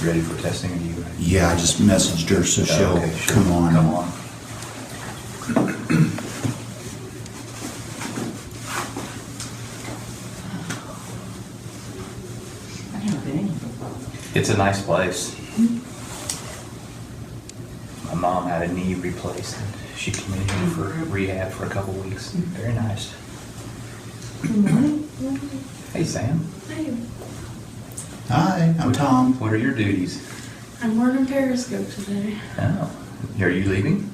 ready for testing? Or you? Yeah, I just messaged her, so she'll Okay, sure. come on. Come on. It's a nice place. My mom had a knee replaced, and she came in here for rehab for a couple weeks. Very nice. Good morning. Hey, Sam. Hey, Hi, I'm Tom. What are your duties? I'm working Periscope today. Oh, are you leaving?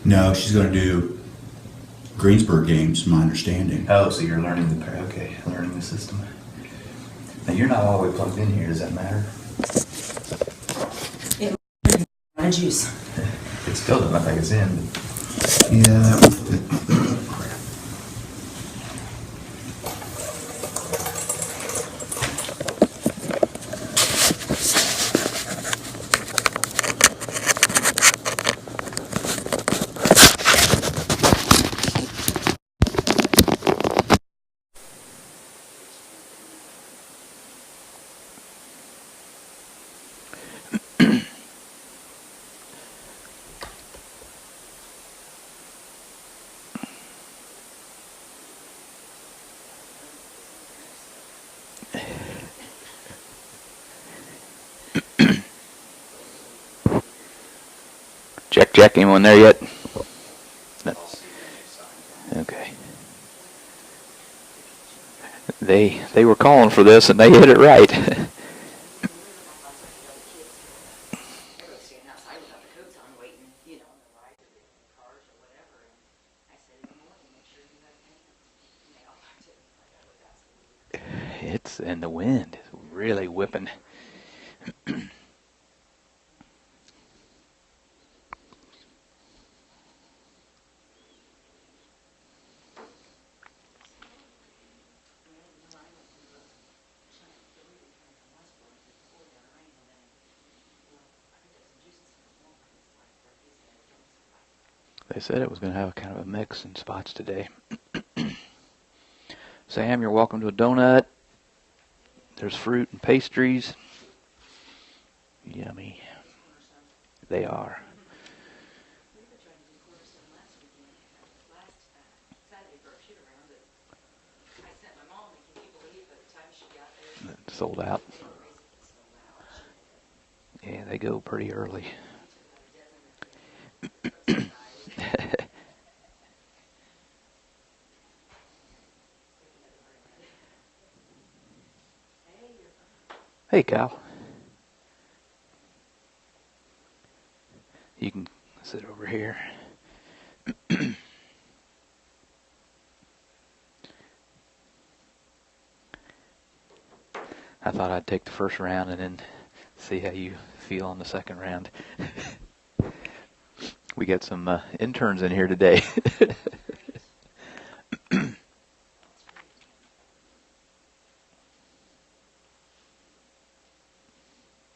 No, she's going to do Greensburg games, my understanding. Oh, so you're learning learning the system. Now, you're not all the way plugged in here. Does that matter? My juice. It still doesn't look like it's in. Yeah, that was crap. Check, anyone there yet? No. Okay. They were calling for this and they hit it right. And the wind is really whipping. They said it was going to have a kind of a mix in spots today. Sam, you're welcome to a donut. There's fruit and pastries. Yummy. They are. Sold out. Yeah, they go pretty early. Hey, Kyle. You can sit over here. I thought I'd take the first round and then see how you feel on the second round. We got some interns in here today.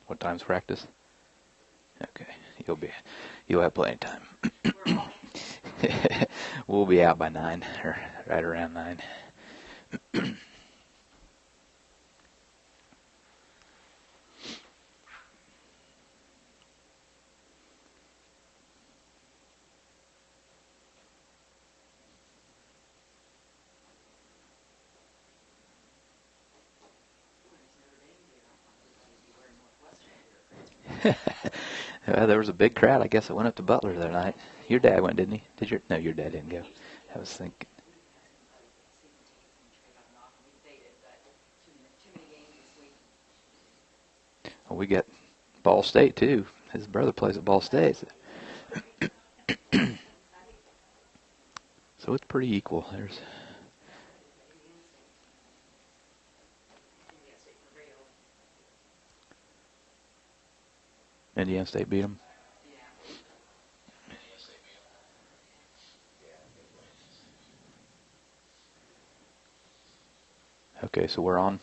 What time's practice? Okay, you'll have plenty of time. We'll be out by 9, or right around 9. There was a big crowd, I guess, that went up to Butler the other night. Your dad went, didn't he? No, your dad didn't go. I was thinking. Well, we got Ball State, too. His brother plays at Ball State. So it's pretty equal. There's... Indiana State beat them. Okay, so we're on.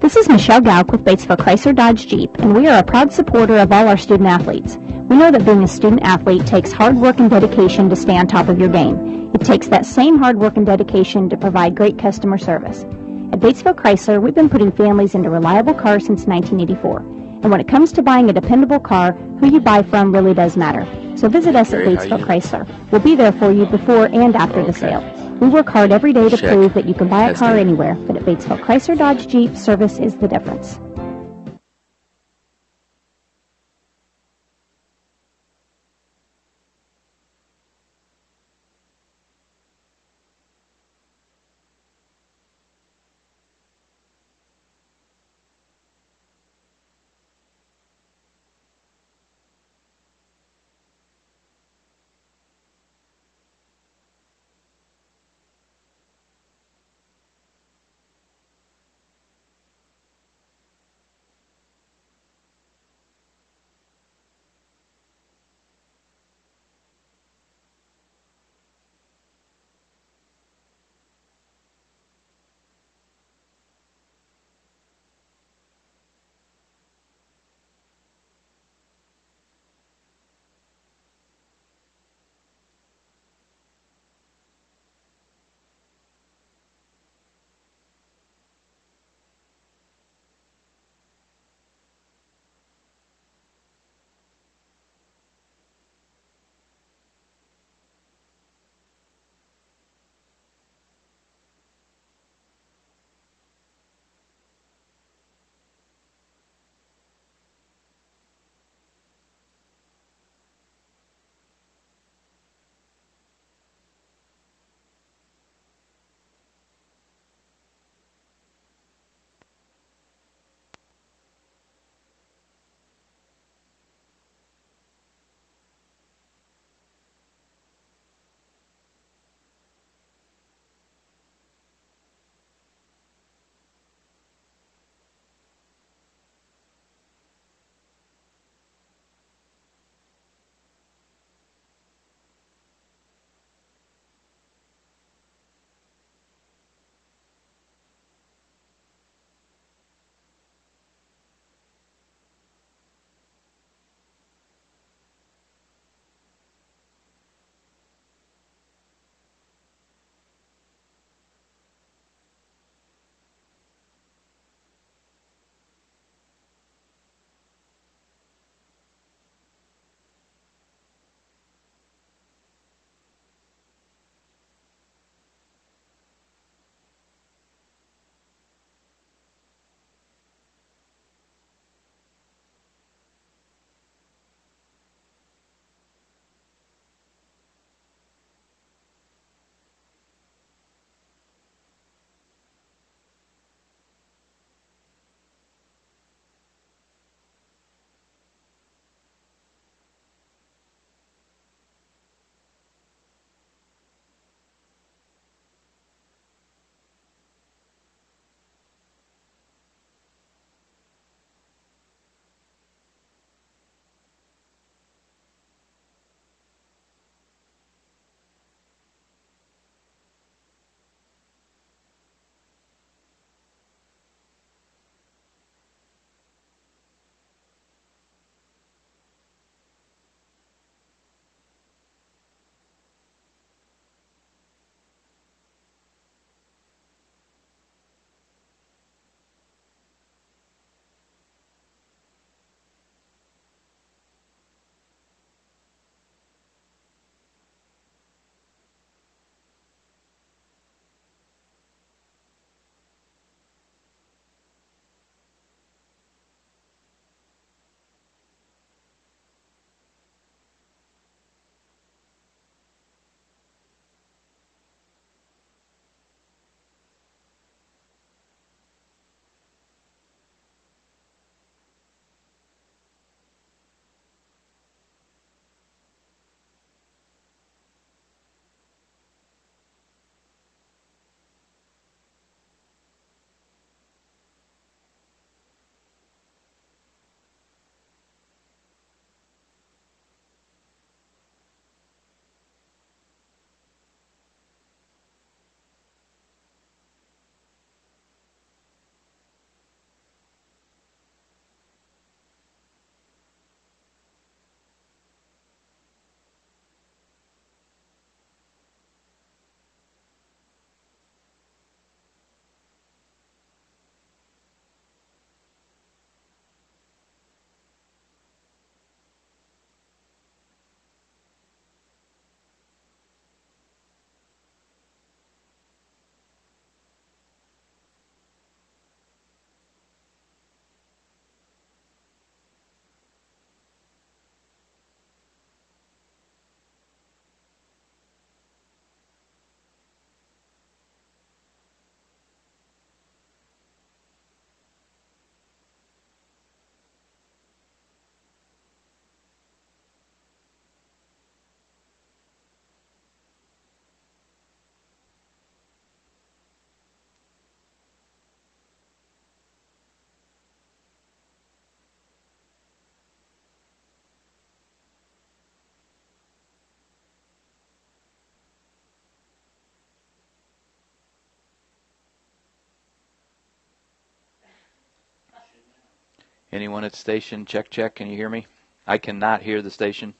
This is Michelle Gauk with Batesville Chrysler Dodge Jeep, and we are a proud supporter of all our student athletes. We know that being a student athlete takes hard work and dedication to stay on top of your game. It takes that same hard work and dedication to provide great customer service. At Batesville Chrysler, we've been putting families into reliable cars since 1984. And when it comes to buying a dependable car, who you buy from really does matter. So visit us at Gary, how Batesville you Chrysler. We'll be there for you before and after the sale. We work hard every day to Check. prove that you can buy a car Testing. anywhere, but at Batesville Chrysler Dodge Jeep, service is the difference. Anyone at the station? Check, check. Can you hear me? I cannot hear the station.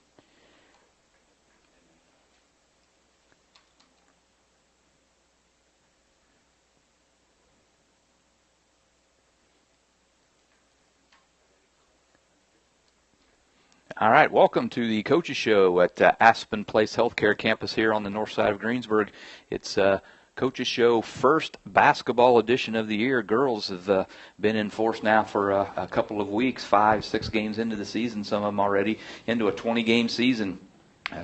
All right, welcome to the Coaches Show at Aspen Place Healthcare Campus here on the north side of Greensburg. It's Coaches Show first basketball edition of the year. Girls have been in force now for a couple of weeks, 5-6 games into the season, some of them already into a 20-game season.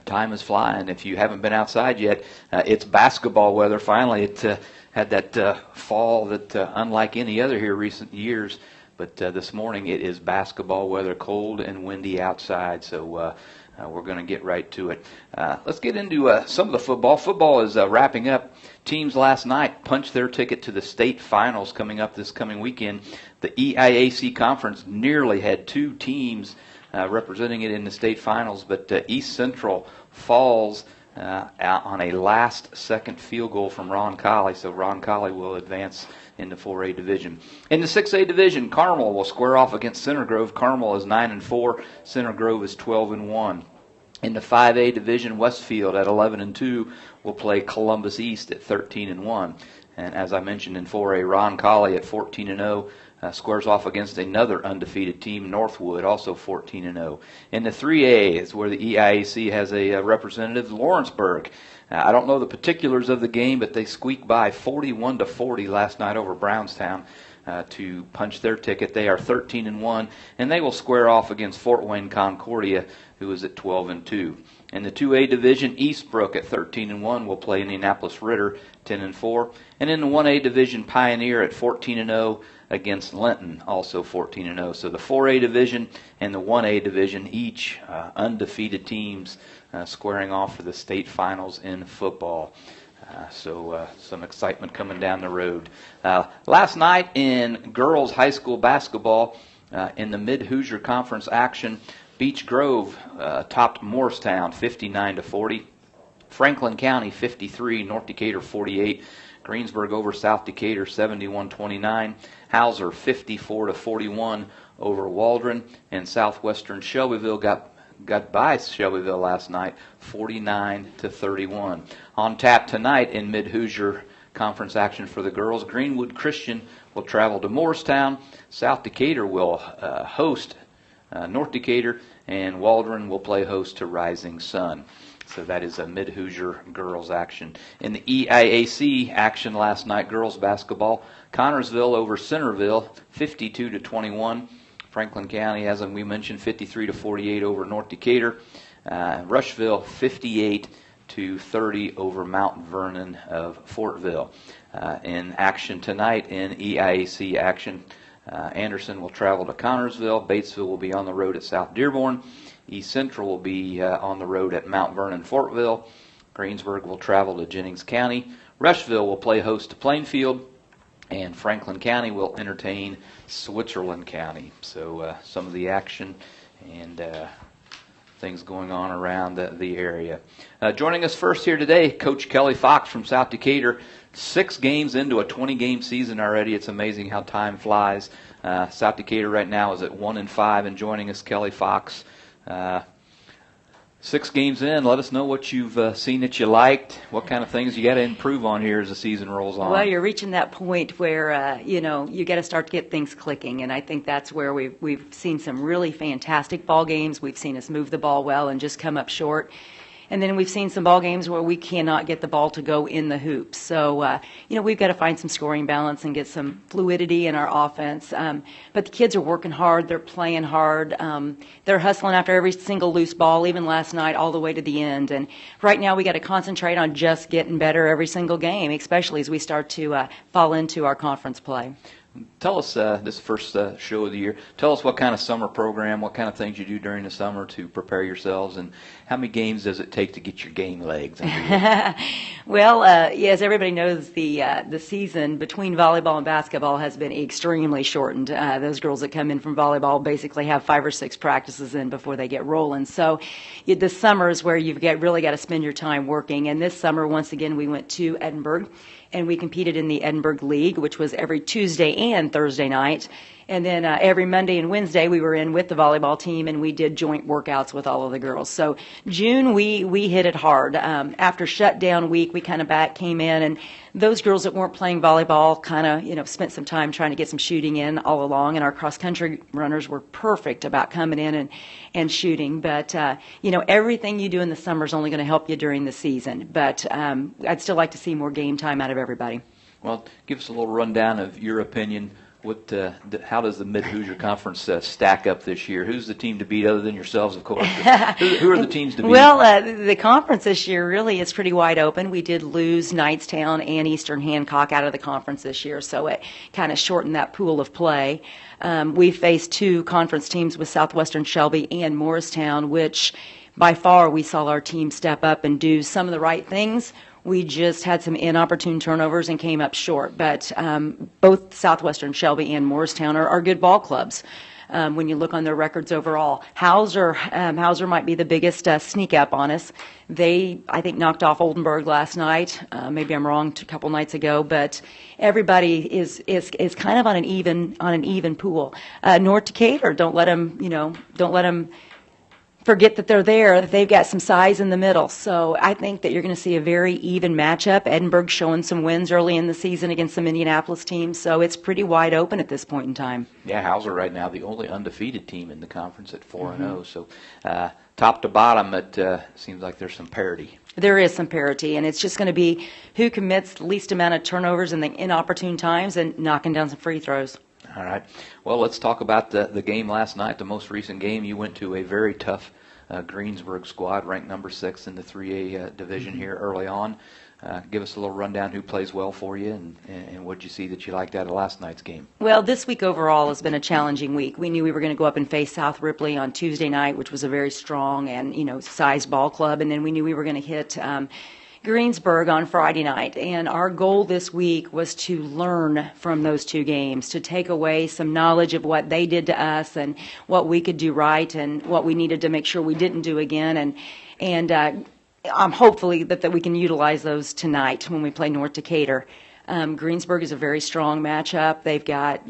Time is flying. If you haven't been outside yet, it's basketball weather. Finally, it had that fall that unlike any other here recent years. But this morning it is basketball weather, cold and windy outside, so we're going to get right to it. Let's get into some of the football. Football is wrapping up. Teams last night punched their ticket to the state finals coming up this coming weekend. The EIAC conference nearly had 2 teams representing it in the state finals, but East Central falls out on a last-second field goal from Roncalli, so Roncalli will advance in the 4A division. In the 6A division, Carmel will square off against Center Grove. Carmel is 9-4. Center Grove is 12-1. In the 5A division, Westfield at 11-2 will play Columbus East at 13-1. And as I mentioned in 4A, Roncalli at 14-0 squares off against another undefeated team, Northwood, also 14-0. In the 3A is where the EIAC has a representative, Lawrenceburg. I don't know the particulars of the game, but they squeaked by 41-40 last night over Brownstown to punch their ticket. They are 13-1, and they will square off against Fort Wayne Concordia, who is at 12-2. In the 2A division, Eastbrook at 13-1 will play Indianapolis Ritter 10-4, and in the 1A division, Pioneer at 14-0 against Linton, also 14-0. So the 4A division and the 1A division, each undefeated teams squaring off for the state finals in football. So some excitement coming down the road. Last night in girls high school basketball, in the Mid-Hoosier Conference action, Beech Grove topped Morristown 59-40. Franklin County 53, North Decatur 48. Greensburg over South Decatur 71-29. Hauser 54-41 over Waldron, and Southwestern Shelbyville got by Shelbyville last night 49-31. On tap tonight in Mid-Hoosier Conference action for the girls, Greenwood Christian will travel to Morristown. South Decatur will host North Decatur, and Waldron will play host to Rising Sun. So that is a Mid-Hoosier girls action. In the EIAC action last night, girls basketball, Connorsville over Centerville, 52-21. Franklin County, as we mentioned, 53-48 over North Decatur. Rushville, 58-30 over Mount Vernon of Fortville. In action tonight, in EIAC action, Anderson will travel to Connorsville. Batesville will be on the road at South Dearborn. East Central will be on the road at Mount Vernon, Fortville. Greensburg will travel to Jennings County. Rushville will play host to Plainfield. And Franklin County will entertain Switzerland County. So some of the action and things going on around the area. Joining us first here today, Coach Kelly Fox from South Decatur. 6 games into a 20-game season already. It's amazing how time flies. South Decatur right now is at 1-5, and joining us, Kelly Fox. 6 games in, let us know what you've seen that you liked, what kind of things you got to improve on here as the season rolls on. Well, you're reaching that point where, you got to start to get things clicking, and I think that's where we've seen some really fantastic ball games. We've seen us move the ball well and just come up short. And then we've seen some ball games where we cannot get the ball to go in the hoops. So, we've got to find some scoring balance and get some fluidity in our offense. But the kids are working hard. They're playing hard. They're hustling after every single loose ball, even last night, all the way to the end. And right now we got to concentrate on just getting better every single game, especially as we start to fall into our conference play. Tell us, this first show of the year, tell us what kind of summer program, what kind of things you do during the summer to prepare yourselves, and how many games does it take to get your game legs under you? Well, as everybody knows, the season between volleyball and basketball has been extremely shortened. Those girls that come in from volleyball basically have 5 or 6 practices in before they get rolling. So the summer is where you've really got to spend your time working. And this summer, once again, we went to Edinburgh, and we competed in the Edinburgh League, which was every Tuesday and Thursday night. And then every Monday and Wednesday we were in with the volleyball team, and we did joint workouts with all of the girls. So June we hit it hard. After shutdown week, we kind of came in, and those girls that weren't playing volleyball kind of spent some time trying to get some shooting in all along. And our cross country runners were perfect about coming in and shooting. But everything you do in the summer is only going to help you during the season. But I'd still like to see more game time out of everybody. Well, give us a little rundown of your opinion. How does the Mid-Hoosier Conference stack up this year? Who's the team to beat other than yourselves, of course? Who are the teams to beat? Well, the conference this year really is pretty wide open. We did lose Knightstown and Eastern Hancock out of the conference this year, so it kind of shortened that pool of play. We faced two conference teams with Southwestern Shelby and Morristown, which by far we saw our team step up and do some of the right things. We just had some inopportune turnovers and came up short. But both Southwestern Shelby and Morristown are good ball clubs when you look on their records overall. Hauser might be the biggest sneak up on us. They, I think, knocked off Oldenburg last night. Maybe I'm wrong, a couple nights ago. But everybody is kind of on an even pool. North Decatur, don't let them forget that they're there. They've got some size in the middle. So I think that you're going to see a very even matchup. Edinburgh showing some wins early in the season against some Indianapolis teams. So it's pretty wide open at this point in time. Yeah, Hauser right now the only undefeated team in the conference at 4-0. So top to bottom, it seems like there's some parity. There is some parity, and it's just going to be who commits the least amount of turnovers in the inopportune times and knocking down some free throws. All right. Well, let's talk about the game last night, the most recent game. You went to a very tough Greensburg squad, ranked number 6 in the 3A division here early on. Give us a little rundown who plays well for you and what did you see that you liked out of last night's game? Well, this week overall has been a challenging week. We knew we were going to go up and face South Ripley on Tuesday night, which was a very strong and sized ball club, and then we knew we were going to hit Greensburg on Friday night, and our goal this week was to learn from those two games, to take away some knowledge of what they did to us and what we could do right and what we needed to make sure we didn't do again. And hopefully that we can utilize those tonight when we play North Decatur. Greensburg is a very strong matchup. They've got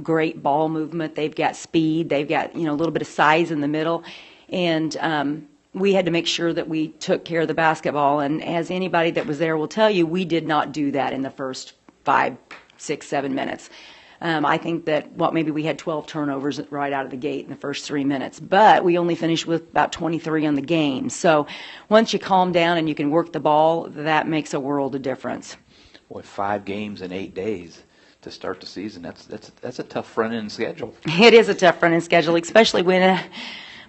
great ball movement. They've got speed. They've got a little bit of size in the middle, and we had to make sure that we took care of the basketball, and as anybody that was there will tell you, we did not do that in the first 5, 6, 7 minutes. I think that maybe we had 12 turnovers right out of the gate in the first 3 minutes, but we only finished with about 23 on the game. So once you calm down and you can work the ball, that makes a world of difference. Boy, 5 games in 8 days to start the season. That's a tough front-end schedule. It is a tough front-end schedule, especially when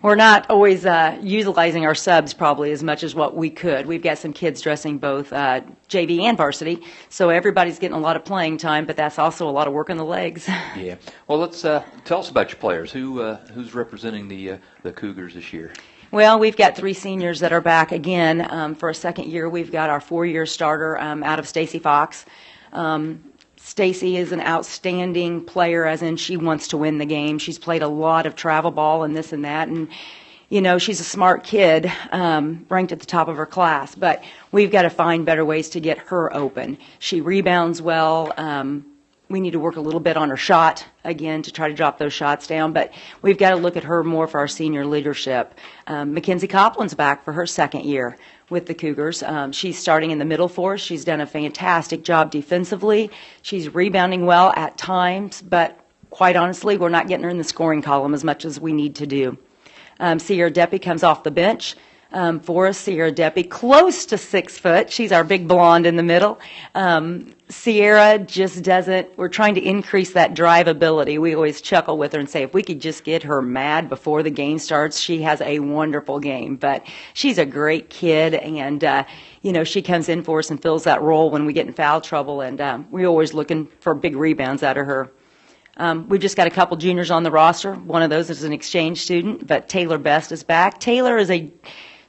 we're not always utilizing our subs probably as much as what we could. We've got some kids dressing both JV and varsity, so everybody's getting a lot of playing time, but that's also a lot of work on the legs. Yeah. Well, let's tell us about your players. Who's representing the Cougars this year? Well, we've got 3 seniors that are back again for a second year. We've got our 4-year starter out of Stacy Fox. Stacy is an outstanding player, as in she wants to win the game. She's played a lot of travel ball and this and that, and she's a smart kid, ranked at the top of her class. But we've got to find better ways to get her open. She rebounds well. We need to work a little bit on her shot again to try to drop those shots down. But we've got to look at her more for our senior leadership. Mackenzie Copland's back for her second year with the Cougars. She's starting in the middle for us. She's done a fantastic job defensively. She's rebounding well at times, but quite honestly, we're not getting her in the scoring column as much as we need to do. Sierra Deppy comes off the bench for us. Sierra Deppy, close to 6 foot. She's our big blonde in the middle. Sierra just doesn't, we're trying to increase that drive ability. We always chuckle with her and say, if we could just get her mad before the game starts, she has a wonderful game. But she's a great kid, and, she comes in for us and fills that role when we get in foul trouble, and we're always looking for big rebounds out of her. We've just got a couple juniors on the roster. One of those is an exchange student, but Taylor Best is back. Taylor is a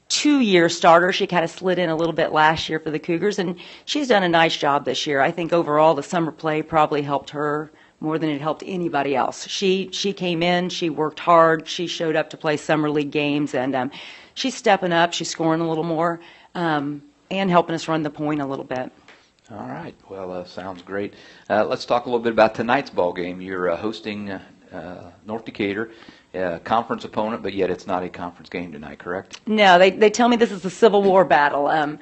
2-year starter. She kind of slid in a little bit last year for the Cougars, and she's done a nice job this year. I think overall the summer play probably helped her more than it helped anybody else. She came in, she worked hard, she showed up to play summer league games, and she's stepping up, she's scoring a little more, and helping us run the point a little bit. All right. Well, sounds great. Let's talk a little bit about tonight's ball game. You're hosting North Decatur, conference opponent, but yet it's not a conference game tonight, correct? No, they tell me this is a Civil War battle.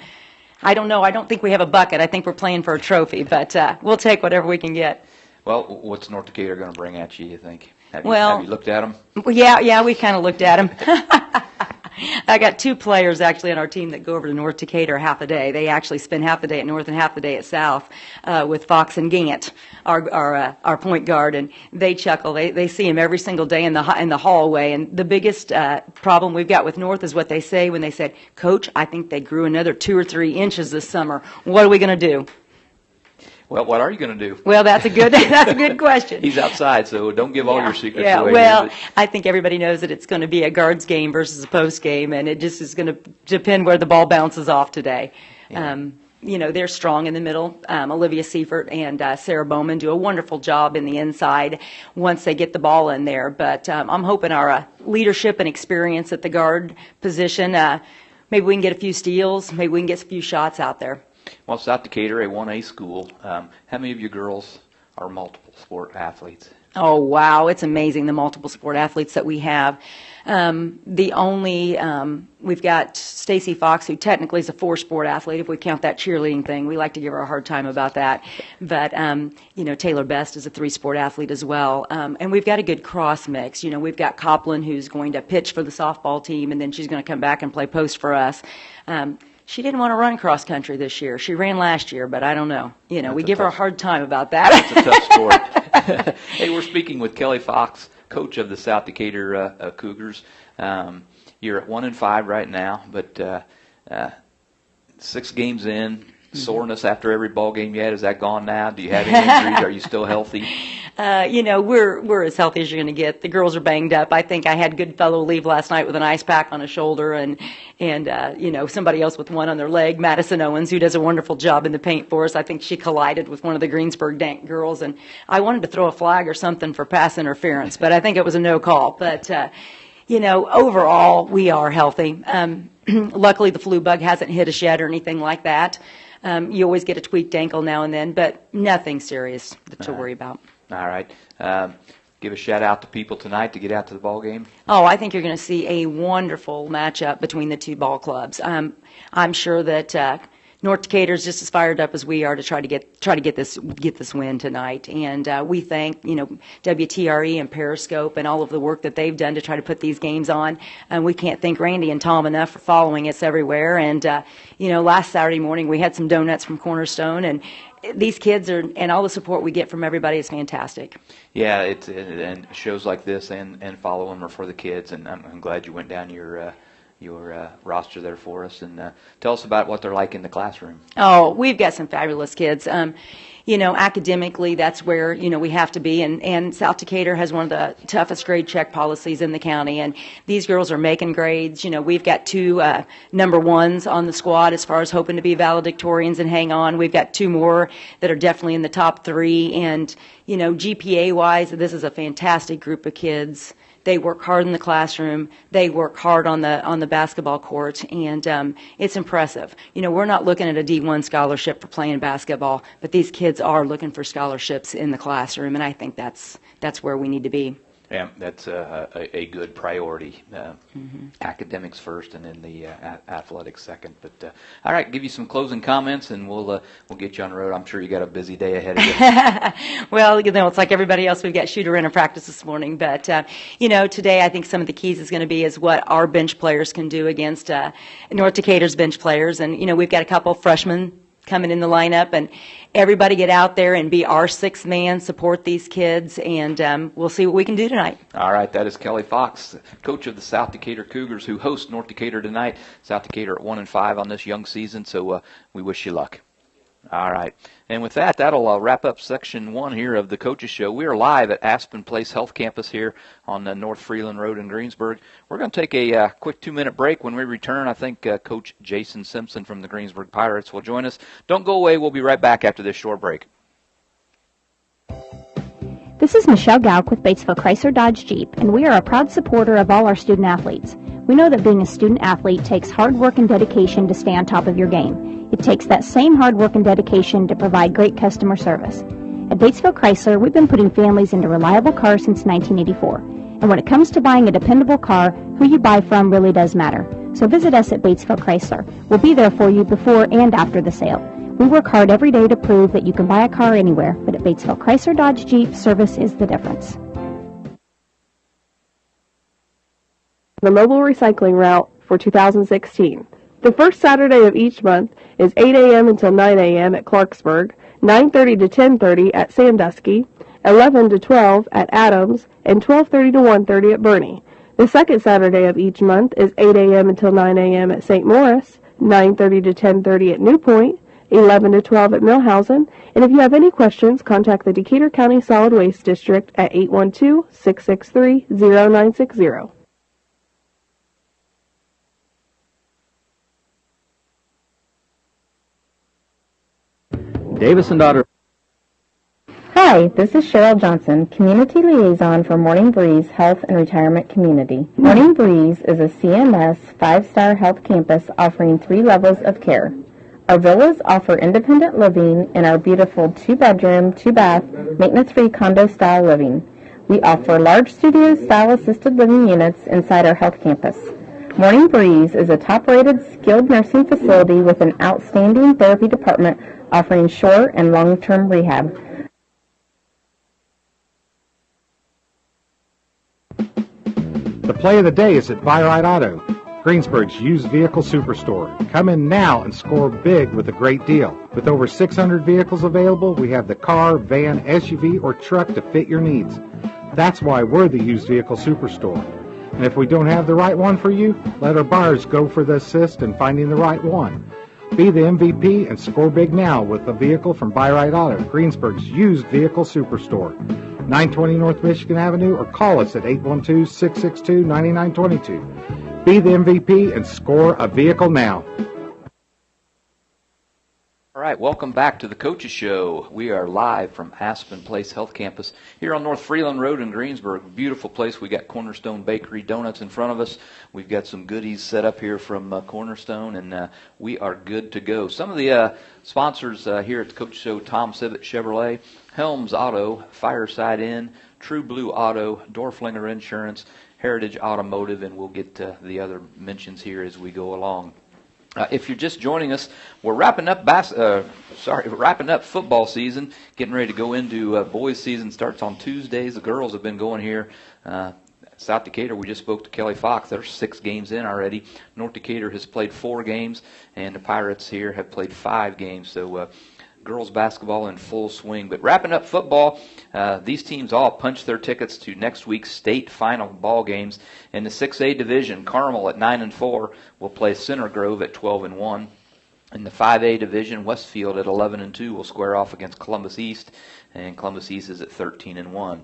I don't know. I don't think we have a bucket. I think we're playing for a trophy, but we'll take whatever we can get. Well, what's North Decatur going to bring at you think? Have you looked at them? Well, yeah, we kind of looked at them. I got 2 players actually on our team that go over to North Decatur half a day. They actually spend half the day at North and half the day at South with Fox and Gant, our point guard, and they chuckle. They see him every single day in the hallway. And the biggest problem we've got with North is what they say when they said, "Coach, I think they grew another 2 or 3 inches this summer. What are we going to do?" Well, what are you going to do? Well, that's a good question. He's outside, so don't give all your secrets Yeah, away. well, I think everybody knows that it's going to be a guards game versus a post game, and it just is going to depend where the ball bounces off today. Yeah. They're strong in the middle. Olivia Seifert and Sarah Bowman do a wonderful job in the inside once they get the ball in there. But I'm hoping our leadership and experience at the guard position, maybe we can get a few steals, maybe we can get a few shots out there. Well, South Decatur, a 1A school. How many of you girls are multiple sport athletes? Oh, wow. It's amazing, the multiple sport athletes that we have. We've got Stacy Fox, who technically is a 4-sport athlete, if we count that cheerleading thing. We like to give her a hard time about that. But, Taylor Best is a 3-sport athlete as well. And we've got a good cross mix. We've got Copland, who's going to pitch for the softball team, and then she's going to come back and play post for us. She didn't want to run cross country this year. She ran last year, but I don't know. We give her a hard time about that. It's a tough sport. Hey, we're speaking with Kelly Fox, coach of the South Decatur Cougars. You're at 1-5 right now, but 6 games in, soreness after every ball game you had. Is that gone now? Do you have any injuries? Are you still healthy? We're as healthy as you're going to get. The girls are banged up. I think I had Goodfellow leave last night with an ice pack on his shoulder and somebody else with one on their leg. Madison Owens, who does a wonderful job in the paint for us. I think she collided with one of the Greensburg girls, and I wanted to throw a flag or something for pass interference, but I think it was a no call. But, overall, we are healthy. Luckily, the flu bug hasn't hit us yet or anything like that. You always get a tweaked ankle now and then, but nothing serious to worry about. All right. Give a shout out to people tonight to get out to the ball game. Oh, I think you're going to see a wonderful matchup between the 2 ball clubs. I'm sure that North Decatur is just as fired up as we are to try to get this win tonight. And we thank WTRE and Periscope and all of the work that they've done to try to put these games on. And we can't thank Randy and Tom enough for following us everywhere. And last Saturday morning we had some donuts from Cornerstone, and these kids and all the support we get from everybody is fantastic. Yeah, and shows like this and following are for the kids, and I'm glad you went down your roster there for us, and tell us about what they're like in the classroom. Oh, we've got some fabulous kids. Academically, that's where, we have to be. And South Decatur has one of the toughest grade check policies in the county. And these girls are making grades. We've got 2 number 1s on the squad as far as hoping to be valedictorians and hang on. We've got 2 more that are definitely in the top 3. And, GPA-wise, this is a fantastic group of kids. They work hard in the classroom. They work hard on the basketball court, and it's impressive. We're not looking at a D1 scholarship for playing basketball, but these kids are looking for scholarships in the classroom, and I think that's where we need to be. Yeah, that's a good priority. Academics first, and then the athletics second. But all right, give you some closing comments, and we'll get you on the road. I'm sure you got a busy day ahead of you. Well, it's like everybody else. We've got shooter in a practice this morning, but today I think some of the keys is going to be what our bench players can do against North Decatur's bench players, and we've got a couple of freshmen coming in the lineup, and everybody get out there and be our 6th man, support these kids, and we'll see what we can do tonight. All right, that is Kelly Fox, coach of the South Decatur Cougars, who host North Decatur tonight. South Decatur at 1-5 on this young season, so we wish you luck. All right. And with that, that'll wrap up Section 1 here of the Coaches Show. We are live at Aspen Place Health Campus here on North Freeland Road in Greensburg. We're going to take a quick 2-minute break. When we return, I think Coach Jason Simpson from the Greensburg Pirates will join us. Don't go away. We'll be right back after this short break. This is Michelle Gauk with Batesville Chrysler Dodge Jeep, and we are a proud supporter of all our student athletes. We know that being a student athlete takes hard work and dedication to stay on top of your game. It takes that same hard work and dedication to provide great customer service. At Batesville Chrysler, we've been putting families into reliable cars since 1984. And when it comes to buying a dependable car, who you buy from really does matter. So visit us at Batesville Chrysler. We'll be there for you before and after the sale. We work hard every day to prove that you can buy a car anywhere, but at Batesville Chrysler Dodge Jeep, service is the difference. The mobile recycling route for 2016. The first Saturday of each month is 8 a.m. until 9 a.m. at Clarksburg, 9:30 to 10:30 at Sandusky, 11 to 12 at Adams, and 12:30 to 1:30 at Bernie. The second Saturday of each month is 8 a.m. until 9 a.m. at St. Morris, 9:30 to 10:30 at New Point, 11 to 12 at Millhausen, and if you have any questions, contact the Decatur County Solid Waste District at 812-663-0960. Davis and Daughter. Hi, this is Cheryl Johnson, Community Liaison for Morning Breeze Health and Retirement Community. Morning Breeze is a CMS 5-star health campus offering 3 levels of care. Our villas offer independent living in our beautiful 2-bedroom, 2-bath, maintenance-free condo-style living. We offer large studio-style assisted living units inside our health campus. Morning Breeze is a top-rated skilled nursing facility with an outstanding therapy department offering short and long-term rehab. The play of the day is at Buy-Right Auto, Greensburg's used vehicle superstore. Come in now and score big with a great deal. With over 600 vehicles available, we have the car, van, SUV, or truck to fit your needs. That's why we're the used vehicle superstore. And if we don't have the right one for you, let our buyers go for the assist in finding the right one. Be the MVP and score big now with a vehicle from Buy-Right Auto, Greensburg's used vehicle superstore. 920 North Michigan Avenue, or call us at 812-662-9922. Be the MVP and score a vehicle now. All right, welcome back to the Coaches Show. We are live from Aspen Place Health Campus here on North Freeland Road in Greensburg. Beautiful place. We got Cornerstone Bakery donuts in front of us. We've got some goodies set up here from Cornerstone, and we are good to go. Some of the sponsors here at the Coaches Show: Tom Civic Chevrolet, Helms Auto, Fireside Inn, True Blue Auto, Dorflinger Insurance, Heritage Automotive, and we'll get to the other mentions here as we go along. If you're just joining us, we're wrapping up football season, getting ready to go into boys season. Starts on Tuesdays. The girls have been going here. South Decatur, we just spoke to Kelly Fox. They're 6 games in already. North Decatur has played 4 games, and the Pirates here have played 5 games. So girls basketball in full swing. But wrapping up football, these teams all punched their tickets to next week's state final ball games. In the 6A division, Carmel at 9-4 will play Center Grove at 12-1. In the 5A division, Westfield at 11-2 will square off against Columbus East, and Columbus East is at 13-1.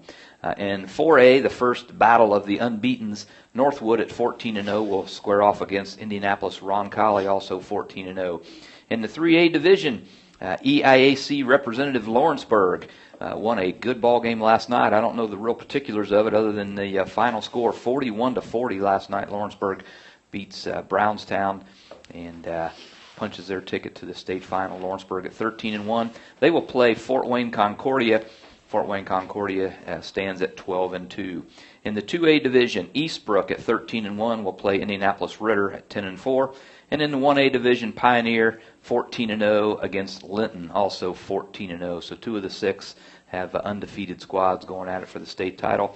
In 4A, the first battle of the unbeatens, Northwood at 14-0 will square off against Indianapolis Roncalli, also 14-0. In the 3A division, EIAC representative Lawrenceburg won a good ball game last night. I don't know the real particulars of it other than the final score, 41-40 last night. Lawrenceburg beats Brownstown and punches their ticket to the state final. Lawrenceburg at 13-1. They will play Fort Wayne Concordia. Fort Wayne Concordia stands at 12-2. In the 2A division, Eastbrook at 13-1 will play Indianapolis Ritter at 10-4. And in the 1A division, Pioneer 14-0 against Linton, also 14-0. So 2 of the 6 have undefeated squads going at it for the state title.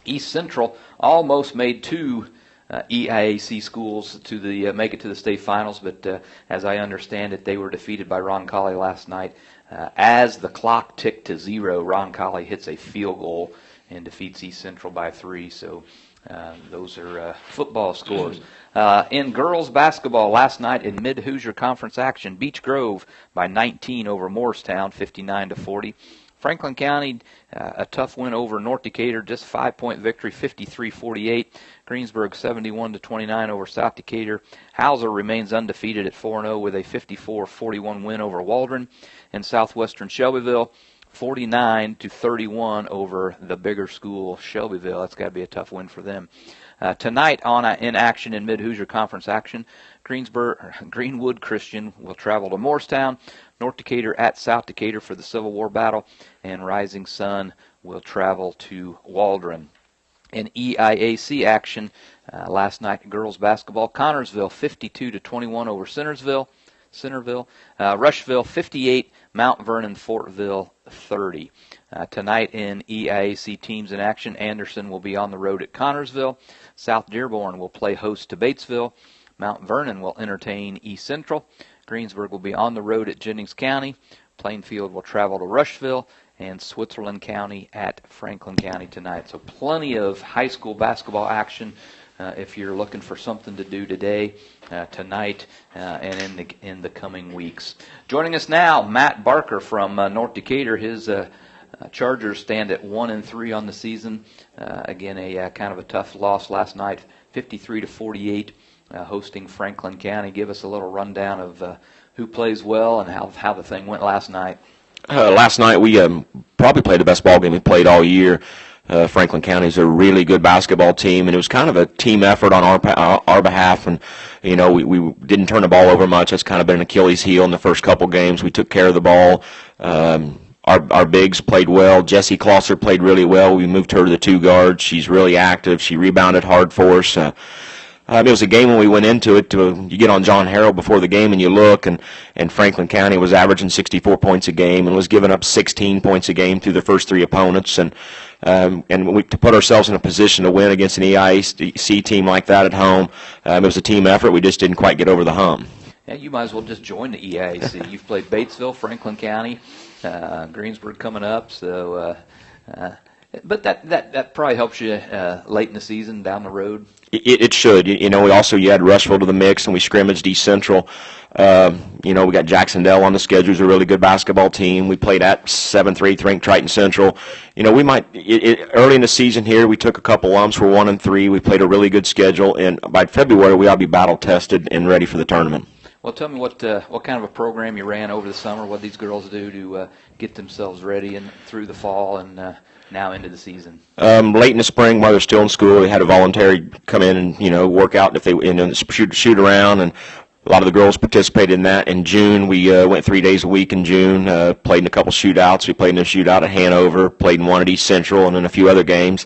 East Central almost made 2 EIAC schools to the make it to the state finals, but as I understand it, they were defeated by Roncalli last night. As the clock ticked to 0, Roncalli hits a field goal and defeats East Central by 3. So those are football scores. In girls basketball last night in Mid-Hoosier Conference action, Beech Grove by 19 over Morristown, 59-40. Franklin County, a tough win over North Decatur, just 5-point victory, 53-48. Greensburg 71-29 over South Decatur. Hauser remains undefeated at 4-0 with a 54-41 win over Waldron. And Southwestern Shelbyville 49-31 over the bigger school, Shelbyville. That's got to be a tough win for them. Tonight in action in Mid-Hoosier Conference action, Greenwood Christian will travel to Morristown, North Decatur at South Decatur for the Civil War battle, and Rising Sun will travel to Waldron. In EIAC action, last night girls basketball, Connorsville 52-21 over Centerville. Rushville 58, Mount Vernon Fortville 30. Tonight in EIAC teams in action, Anderson will be on the road at Connorsville. South Dearborn will play host to Batesville. Mount Vernon will entertain East Central. Greensburg will be on the road at Jennings County. Plainfield will travel to Rushville, and Switzerland County at Franklin County tonight. So plenty of high school basketball action if you're looking for something to do today, tonight, and in the coming weeks. Joining us now, Matt Barker from North Decatur. His Chargers stand at 1-3 on the season. Again, a kind of a tough loss last night, 53-48, hosting Franklin County. Give us a little rundown of who plays well and how the thing went last night. Last night we probably played the best ball game we played all year. Franklin County is a really good basketball team, and it was kind of a team effort on our behalf. And you know, we didn't turn the ball over much. That's kind of been an Achilles heel in the first couple games. We took care of the ball. Our bigs played well. Jessie Klosser played really well. We moved her to the 2 guard. She's really active. She rebounded hard for us. It was a game when we went into it. You get on John Harrell before the game and you look, and Franklin County was averaging 64 points a game and was giving up 16 points a game through the first 3 opponents. And to put ourselves in a position to win against an EIAC team like that at home, it was a team effort. We just didn't quite get over the hump. Yeah, you might as well just join the EIAC. You've played Batesville, Franklin County, Greensburg coming up, so. But that probably helps you late in the season down the road. It should. You know, you had Rushville to the mix, and we scrimmaged East Central. We got Jacksonville on the schedule, who's a really good basketball team. We played at 7th or 8th ranked Triton Central. You know, we might early in the season here, we took a couple lumps. We're 1-3. We played a really good schedule, and by February we ought to be battle tested and ready for the tournament. Well, tell me what kind of a program you ran over the summer. What these girls do to get themselves ready and through the fall and now into the season. Late in the spring, while they're still in school, they had a voluntary come in and work out if they shoot around, and a lot of the girls participated in that. In June, we went 3 days a week in June, played in a couple shootouts. We played in a shootout at Hanover, played in one at East Central, and then a few other games.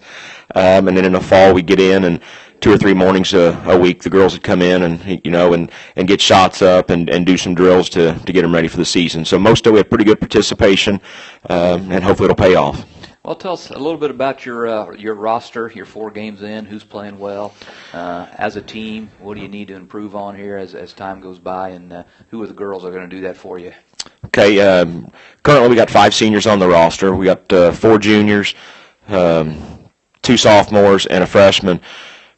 And then in the fall, we get in, and 2 or 3 mornings a week, the girls would come in and get shots up and do some drills to get them ready for the season. So most of it had pretty good participation, and hopefully it'll pay off. Well, tell us a little bit about your roster. You're 4 games in. Who's playing well as a team? What do you need to improve on here as time goes by? And who are the girls that are going to do that for you? Okay. Currently, we got 5 seniors on the roster. We got 4 juniors, 2 sophomores, and a freshman.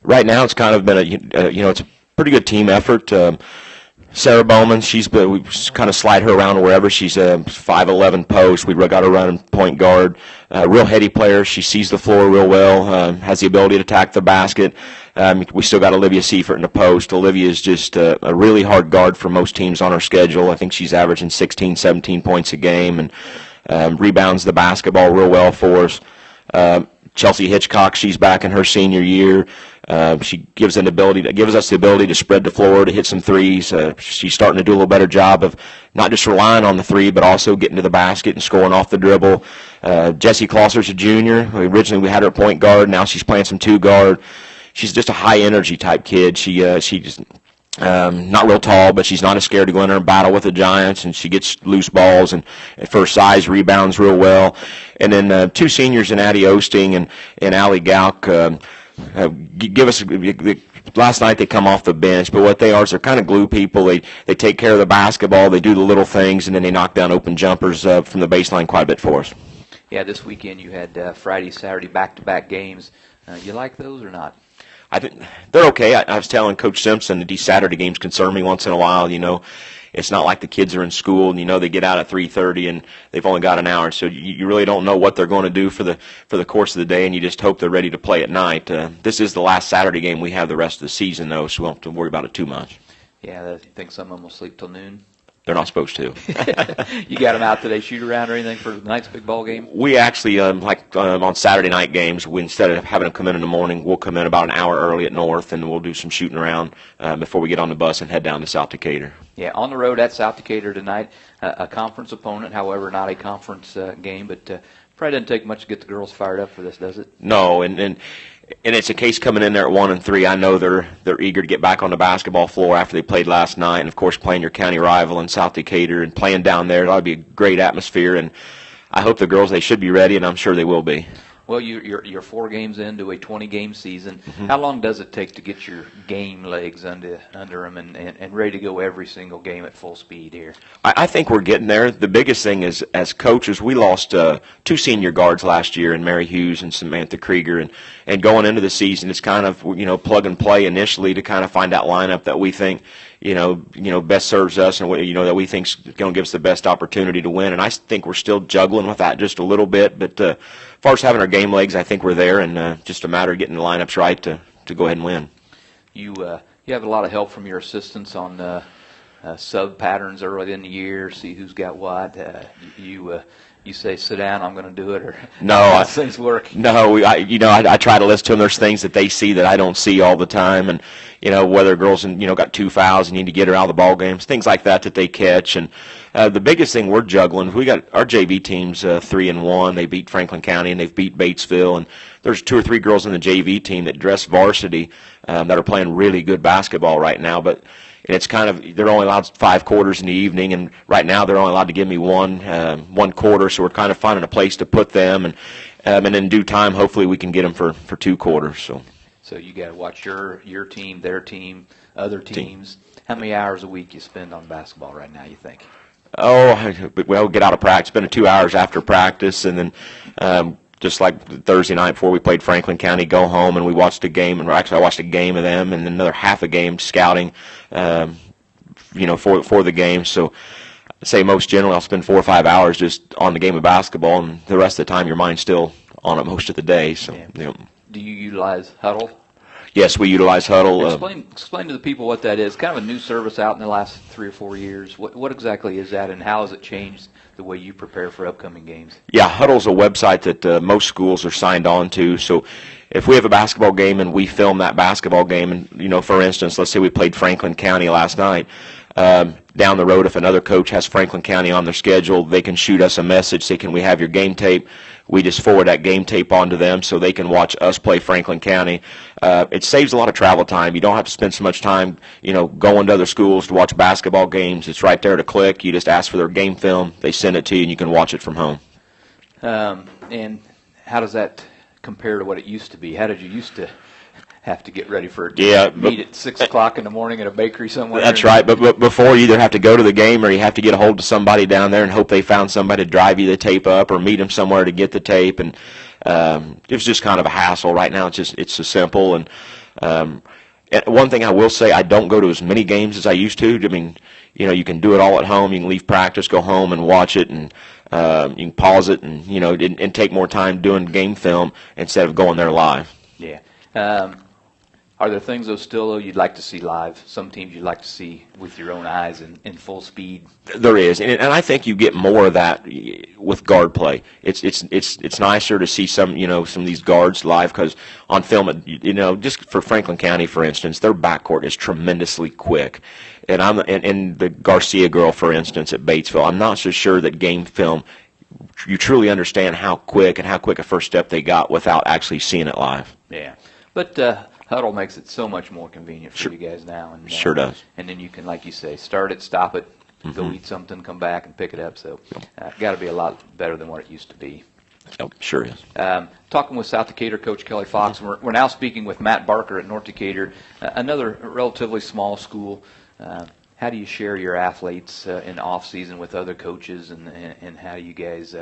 Right now, it's kind of been it's a pretty good team effort. Sarah Bowman, we kind of slide her around wherever. She's a 5'11" post. We got her running point guard. Real heady player. She sees the floor real well. Has the ability to attack the basket. We still got Olivia Seifert in the post. Olivia is just a really hard guard for most teams on our schedule. I think she's averaging 16, 17 points a game and rebounds the basketball real well for us. Chelsea Hitchcock, she's back in her senior year. She gives us the ability to spread the floor, to hit some threes. She's starting to do a little better job of not just relying on the 3, but also getting to the basket and scoring off the dribble. Jessie Klosser's a junior. Originally we had her at point guard. Now she's playing some 2 guard. She's just a high energy type kid. She's not real tall, but she's not as scared to go in there and battle with the Giants, and she gets loose balls and for her size rebounds real well. And then 2 seniors in Addie Osting and Allie Gauk. Last night they come off the bench, but what they are is they're kind of glue people. They take care of the basketball, they do the little things, and then they knock down open jumpers from the baseline quite a bit for us. Yeah, this weekend you had Friday, Saturday back-to-back games. You like those or not? I think they're okay. I was telling Coach Simpson that these Saturday games concern me once in a while. It's not like the kids are in school and they get out at 3:30 and they've only got an hour, so you really don't know what they're going to do for the course of the day, and you just hope they're ready to play at night. This is the last Saturday game we have the rest of the season, though, so we won't have to worry about it too much. Yeah, I think some of them will sleep till noon. they're not supposed to. You got them out today, shoot around or anything for tonight's big ball game? We actually, on Saturday night games, instead of having them come in the morning, we'll come in about an hour early at North, and we'll do some shooting around before we get on the bus and head down to South Decatur. Yeah, on the road at South Decatur tonight, a conference opponent, however, not a conference game, but probably doesn't take much to get the girls fired up for this, does it? No, and it's a case coming in there at 1-3. I know they're eager to get back on the basketball floor after they played last night, and of course playing your county rival in South Decatur and playing down there. It ought to be a great atmosphere, and I hope the girls, they should be ready, and I'm sure they will be. Well, you're 4 games into a 20-game season. Mm-hmm. How long does it take to get your game legs under them and ready to go every single game at full speed here? I think we're getting there. The biggest thing is, as coaches, we lost 2 senior guards last year, in Mary Hughes and Samantha Krieger, and going into the season, it's kind of plug and play initially to kind of find that lineup that we think best serves us and that we think's going to give us the best opportunity to win. And I think we're still juggling with that just a little bit, but as far as having our game legs, I think we're there, and just a matter of getting the lineups right to go ahead and win. You have a lot of help from your assistants on sub patterns early in the year, see who's got what. You say, sit down, I'm going to do it, or no, how does things work? No, I try to listen to them. There's things that they see that I don't see all the time, and whether girls got 2 fouls and need to get her out of the ball games, things like that they catch. And the biggest thing we're juggling, we got our JV teams 3-1. They beat Franklin County and they've beat Batesville, and there's 2 or 3 girls in the JV team that dress varsity that are playing really good basketball right now, but. And it's kind of, they're only allowed 5 quarters in the evening, and right now they're only allowed to give me one quarter, so we're kind of finding a place to put them, and in due time, hopefully we can get them for 2 quarters. So you got to watch your team, their team, other teams. How many hours a week you spend on basketball right now, you think? Well, get out of practice, spend 2 hours after practice, and then just like Thursday night before we played Franklin County, go home and we watched a game, and actually I watched a game of them, and then another half a game scouting, for the game. So I'd say most generally I'll spend 4 or 5 hours just on the game of basketball, and the rest of the time your mind's still on it most of the day. So, Do you utilize Huddle? Yes, we utilize Huddle. Explain to the people what that is. Kind of a new service out in the last 3 or 4 years. What exactly is that, and how has it changed the way you prepare for upcoming games? Yeah, Huddle's a website that most schools are signed on to. So if we have a basketball game and we film that basketball game, and for instance, let's say we played Franklin County last night. Down the road, if another coach has Franklin County on their schedule, they can shoot us a message, say, can we have your game tape? We just forward that game tape on to them so they can watch us play Franklin County. It saves a lot of travel time. You don't have to spend so much time, going to other schools to watch basketball games. It's right there to click. You just ask for their game film. They send it to you, and you can watch it from home. And how does that compare to what it used to be? How did you used to have to get ready for a meet at 6 o'clock in the morning at a bakery somewhere? That's right. But before, you either have to go to the game or you have to get a hold of somebody down there and hope they found somebody to drive you the tape up, or meet them somewhere to get the tape. And it was just kind of a hassle. Right now, it's so simple. And one thing I will say, I don't go to as many games as I used to. I mean, you can do it all at home. You can leave practice, go home and watch it, and you can pause it, and and take more time doing game film instead of going there live. Yeah. Are there things, though, you'd like to see live? Some teams you'd like to see with your own eyes in full speed? There is, and I think you get more of that with guard play. It's nicer to see some of these guards live, because on film, just for Franklin County, for instance, their backcourt is tremendously quick. And the Garcia girl, for instance, at Batesville, I'm not so sure that game film you truly understand how quick a first step they got without actually seeing it live. Yeah, but Huddle makes it so much more convenient for you guys now. And sure does. And then you can, like you say, start it, stop it, go eat something, come back and pick it up. So got to be a lot better than what it used to be. Yep, sure is. Talking with South Decatur coach Kelly Fox, and we're now speaking with Matt Barker at North Decatur, another relatively small school. How do you share your athletes in the off season with other coaches, and how do you guys,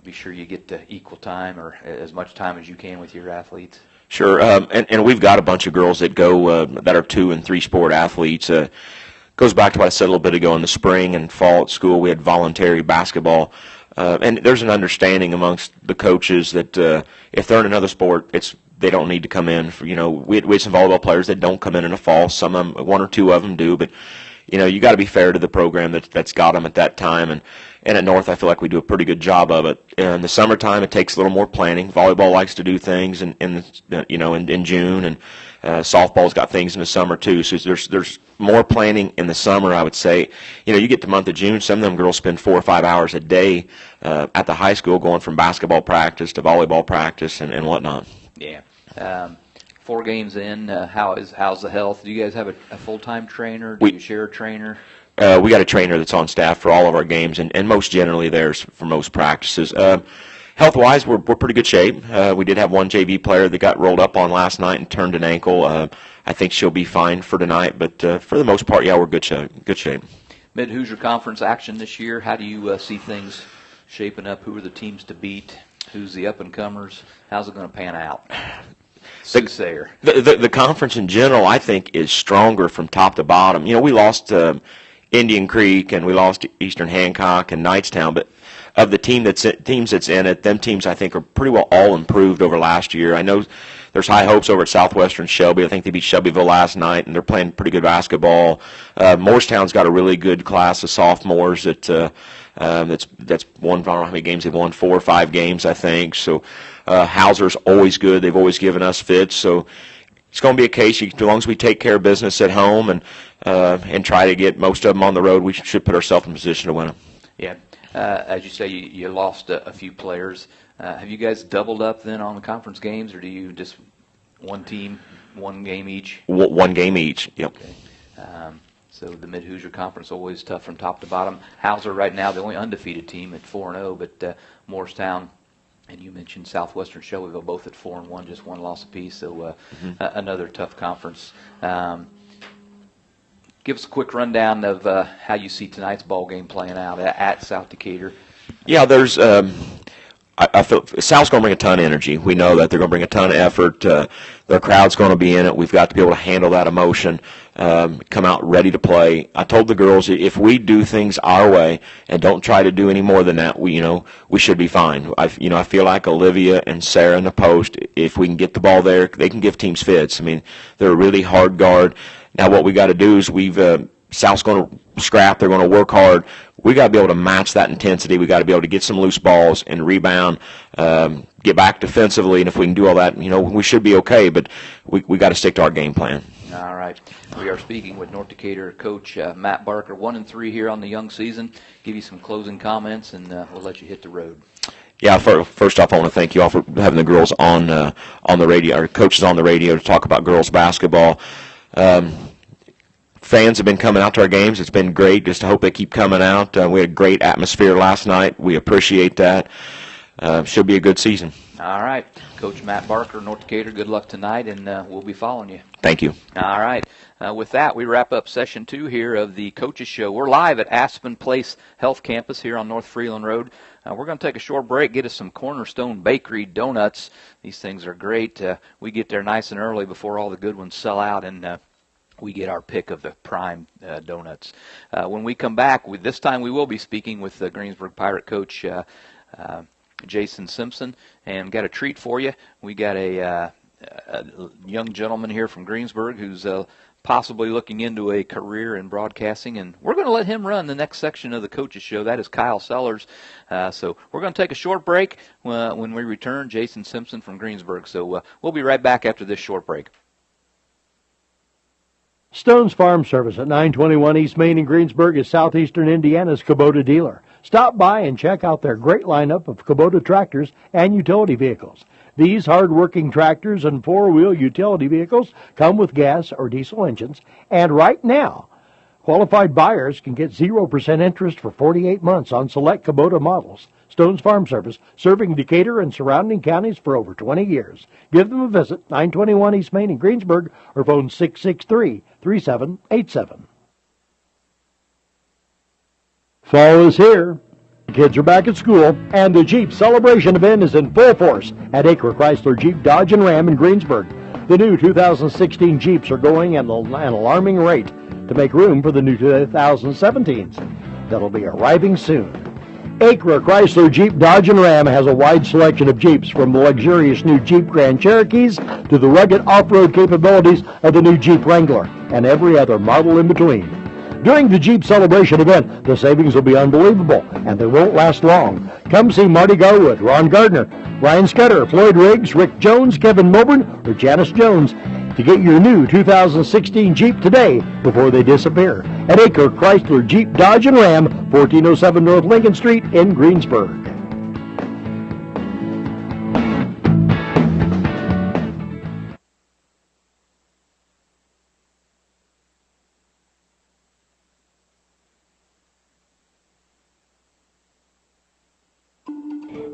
be sure you get the equal time or as much time as you can with your athletes? Sure, and we've got a bunch of girls that go that are 2- and 3-sport athletes. Goes back to what I said a little bit ago. In the spring and fall at school, we had voluntary basketball, and there's an understanding amongst the coaches that if they're in another sport, they don't need to come in. We had some volleyball players that don't come in the fall. Some of them, 1 or 2 of them do, but you got to be fair to the program that's got them at that time. And at North, I feel like we do a pretty good job of it. In the summertime, it takes a little more planning. Volleyball likes to do things in June, and softball's got things in the summer too. So there's more planning in the summer, I would say. You get the month of June, some of them girls spend 4 or 5 hours a day at the high school, going from basketball practice to volleyball practice and whatnot. Yeah. 4 games in, how's the health? Do you guys have a full-time trainer? Do you share a trainer? We got a trainer that's on staff for all of our games, and most generally there's for most practices. Health-wise, we're pretty good shape. We did have one JV player that got rolled up on last night and turned an ankle. I think she'll be fine for tonight, but for the most part, yeah, we're good shape. Mid-Hoosier Conference action this year, how do you see things shaping up? Who are the teams to beat? Who's the up-and-comers? How's it going to pan out? The conference in general, I think, is stronger from top to bottom. We lost Indian Creek and we lost Eastern Hancock and Knightstown, but of the teams that's in it, them teams I think are pretty well all improved over last year. I know there's high hopes over at Southwestern Shelby. I think they beat Shelbyville last night, and they're playing pretty good basketball. Morristown's got a really good class of sophomores that's won, I don't know how many games they've won, 4 or 5 games, I think. So Hauser's always good. They've always given us fits. So it's going to be a case, as long as we take care of business at home and try to get most of them on the road, we should put ourselves in position to win them. Yeah. As you say, you lost a few players. Have you guys doubled up then on the conference games, or do you just one team, one game each? One game each, yep. Okay. So the Mid-Hoosier Conference always tough from top to bottom. Hauser right now the only undefeated team at 4-0, but Morristown and you mentioned Southwestern Shelbyville both at 4-1, just one loss apiece. So another tough conference. Give us a quick rundown of how you see tonight's ball game playing out at South Decatur. Yeah, there's. I feel South's going to bring a ton of energy. We know that they're going to bring a ton of effort. Their crowd's going to be in it. We've got to be able to handle that emotion, come out ready to play. I told the girls if we do things our way and don't try to do any more than that, we should be fine. I feel like Olivia and Sarah in the post, if we can get the ball there, they can give teams fits. I mean, they're a really hard guard. Now what we got to do is South's going to scrap. They're going to work hard. We got to be able to match that intensity. We got to be able to get some loose balls and rebound, get back defensively, and if we can do all that, we should be okay. But we got to stick to our game plan. All right. We are speaking with North Decatur coach Matt Barker, 1-3 here on the young season. Give you some closing comments, and we'll let you hit the road. Yeah, first off, I want to thank you all for having the girls on the radio, our coaches on the radio to talk about girls basketball. Fans have been coming out to our games. It's been great. Just hope they keep coming out. We had a great atmosphere last night. We appreciate that. Should be a good season. All right. Coach Matt Barker, North Decatur, good luck tonight, and we'll be following you. Thank you. All right. With that, we wrap up Session 2 here of the Coaches Show. We're live at Aspen Place Health Campus here on North Freeland Road. We're going to take a short break, get us some Cornerstone Bakery donuts. These things are great. We get there nice and early before all the good ones sell out, and we get our pick of the prime donuts. When we come back, this time we will be speaking with Greensburg Pirate coach Jason Simpson, and got a treat for you. We got a young gentleman here from Greensburg who's possibly looking into a career in broadcasting, and we're going to let him run the next section of the Coaches Show. That is Kyle Sellers. So we're going to take a short break. When we return, Jason Simpson from Greensburg. So we'll be right back after this short break. Stone's Farm Service at 921 East Main in Greensburg is southeastern Indiana's Kubota dealer. Stop by and check out their great lineup of Kubota tractors and utility vehicles. These hard-working tractors and four-wheel utility vehicles come with gas or diesel engines, and right now, qualified buyers can get 0% interest for 48 months on select Kubota models. Stone's Farm Service, serving Decatur and surrounding counties for over 20 years. Give them a visit, 921 East Main in Greensburg, or phone 663-3787. Fall is here. The kids are back at school, and the Jeep Celebration event is in full force at Acre Chrysler Jeep Dodge and Ram in Greensburg. The new 2016 Jeeps are going at an alarming rate to make room for the new 2017s. That'll be arriving soon. Acre Chrysler Jeep Dodge and Ram has a wide selection of Jeeps, from the luxurious new Jeep Grand Cherokees to the rugged off-road capabilities of the new Jeep Wrangler and every other model in between. During the Jeep Celebration event, the savings will be unbelievable, and they won't last long. Come see Marty Garwood, Ron Gardner, Ryan Scudder, Floyd Riggs, Rick Jones, Kevin Milburn, or Janice Jones to get your new 2016 Jeep today before they disappear. At Acre Chrysler Jeep Dodge and Ram, 1407 North Lincoln Street in Greensburg.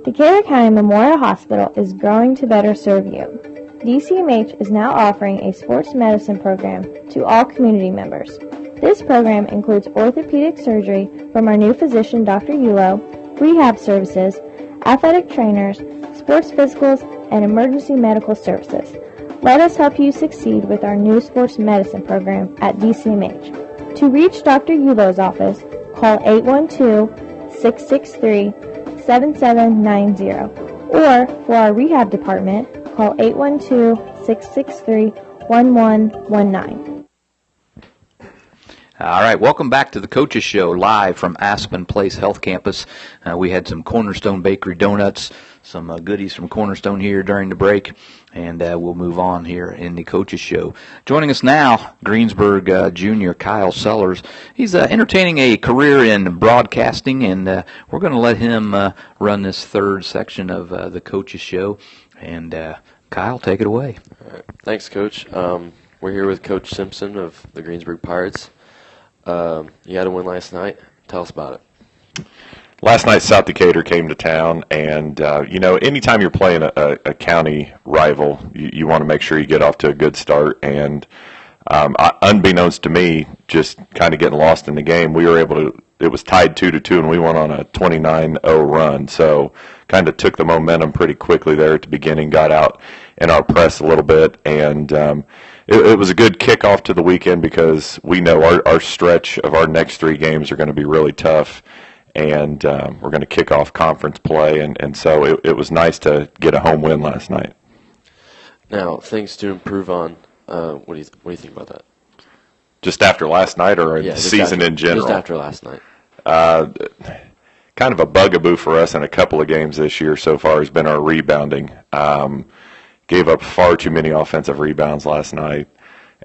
Decatur County Memorial Hospital is growing to better serve you. DCMH is now offering a sports medicine program to all community members. This program includes orthopedic surgery from our new physician, Dr. Yulo, rehab services, athletic trainers, sports physicals, and emergency medical services. Let us help you succeed with our new sports medicine program at DCMH. To reach Dr. Yulo's office, call 812-663-7790, or for our rehab department, call 812-663-1119. All right, welcome back to the Coaches Show, live from Aspen Place Health Campus. We had some Cornerstone Bakery donuts, some goodies from Cornerstone here during the break, and we'll move on here in the Coaches Show. Joining us now, Greensburg junior Kyle Sellers. He's entertaining a career in broadcasting, and we're going to let him run this third section of the Coaches Show. And Kyle, take it away. All right. Thanks, Coach. We're here with Coach Simpson of the Greensburg Pirates. You had a win last night. Tell us about it. Last night, South Decatur came to town, and, anytime you're playing a county rival, you want to make sure you get off to a good start. And unbeknownst to me, just kind of getting lost in the game, we were able to, it was tied 2-2, and we went on a 29-0 run. So kind of took the momentum pretty quickly there at the beginning, got out in our press a little bit, and it was a good kickoff to the weekend because we know our stretch of our next 3 games are going to be really tough. And we're going to kick off conference play, and so it was nice to get a home win last night. Now, things to improve on. What do you think about that? Just after last night, or the season in general? Just after last night. Kind of a bugaboo for us in a couple of games this year so far has been our rebounding. Gave up far too many offensive rebounds last night.